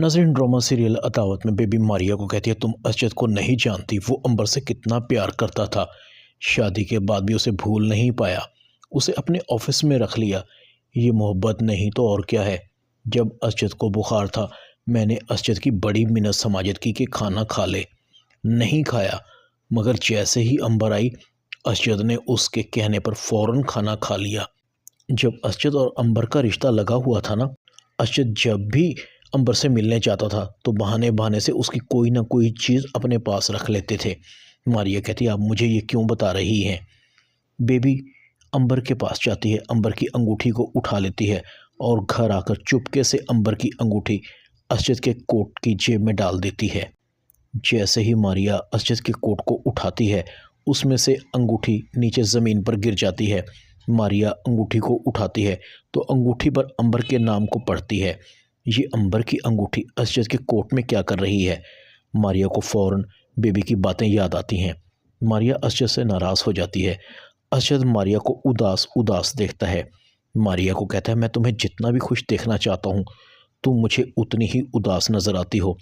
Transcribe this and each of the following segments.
नाज़रीन, drama serial अदावत में baby Maria को कहती है, तुम असजद को नहीं जानती, वो अंबर से कितना प्यार करता था। शादी के बाद भी उसे भूल नहीं पाया, उसे अपने ऑफिस में रख लिया। ये मोहब्बत नहीं तो और क्या है। जब असजद को बुखार था, मैंने असजद की बड़ी मिन्नत समाजत की कि खाना खा ले। नहीं खाया, मगर जैसे ही अंबर आई, असजद ने उसके कहने पर फ़ौरन खाना खा लिया। जब असजद और अंबर का रिश्ता लगा हुआ था ना, असजद जब भी अंबर से मिलने जाता था तो बहाने बहाने से उसकी कोई ना कोई चीज़ अपने पास रख लेते थे। मारिया कहती है, आप मुझे ये क्यों बता रही हैं। बेबी अंबर के पास जाती है, अंबर की अंगूठी को उठा लेती है और घर आकर चुपके से अंबर की अंगूठी असजद के कोट की जेब में डाल देती है। जैसे ही मारिया असजद के कोट को उठाती है, उसमें से अंगूठी नीचे ज़मीन पर गिर जाती है। मारिया अंगूठी को उठाती है तो अंगूठी पर अंबर के नाम को पढ़ती है। ये अंबर की अंगूठी असजद के कोट में क्या कर रही है। मारिया को फ़ौरन बेबी की बातें याद आती हैं। मारिया असजद से नाराज़ हो जाती है। असजद मारिया को उदास उदास देखता है। मारिया को कहता है, मैं तुम्हें जितना भी खुश देखना चाहता हूँ, तुम मुझे उतनी ही उदास नज़र आती हो।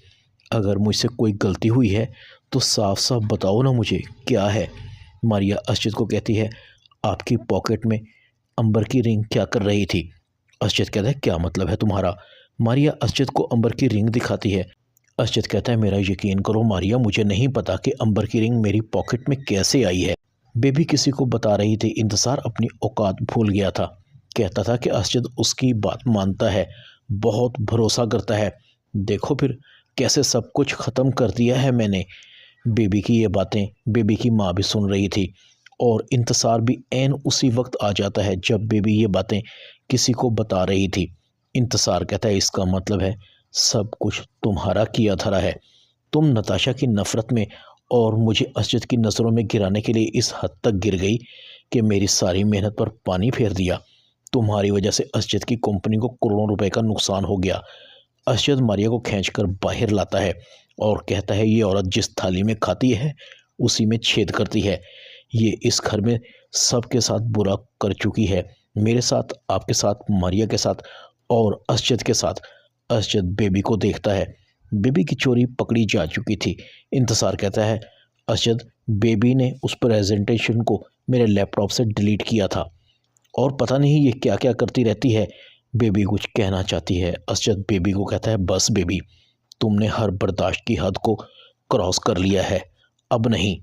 अगर मुझसे कोई गलती हुई है तो साफ साफ बताओ ना मुझे, क्या है। मारिया असजद को कहती है, आपकी पॉकेट में अंबर की रिंग क्या कर रही थी। असजद कहता है, क्या मतलब है तुम्हारा। मारिया असजद को अंबर की रिंग दिखाती है। असजद कहता है, मेरा यकीन करो मारिया, मुझे नहीं पता कि अंबर की रिंग मेरी पॉकेट में कैसे आई है। बेबी किसी को बता रही थी, इंतज़ार अपनी औकात भूल गया था। कहता था कि असजद उसकी बात मानता है, बहुत भरोसा करता है। देखो फिर कैसे सब कुछ ख़त्म कर दिया है मैंने। बेबी की ये बातें बेबी की माँ भी सुन रही थी और इंतज़ार भी ऐन उसी वक्त आ जाता है जब बेबी ये बातें किसी को बता रही थी। इंतज़ार कहता है, इसका मतलब है सब कुछ तुम्हारा किया धरा है। तुम नताशा की नफ़रत में और मुझे असजद की नज़रों में गिराने के लिए इस हद तक गिर गई कि मेरी सारी मेहनत पर पानी फेर दिया। तुम्हारी वजह से असजद की कंपनी को करोड़ों रुपए का नुकसान हो गया। असजद मारिया को खींचकर बाहर लाता है और कहता है, ये औरत जिस थाली में खाती है उसी में छेद करती है। ये इस घर में सबके साथ बुरा कर चुकी है, मेरे साथ, आपके साथ, मारिया के साथ और असजद के साथ। असजद बेबी को देखता है। बेबी की चोरी पकड़ी जा चुकी थी। इंतज़ार कहता है, असजद, बेबी ने उस प्रेजेंटेशन को मेरे लैपटॉप से डिलीट किया था और पता नहीं ये क्या क्या करती रहती है। बेबी कुछ कहना चाहती है। असजद बेबी को कहता है, बस बेबी, तुमने हर बर्दाश्त की हद को क्रॉस कर लिया है, अब नहीं।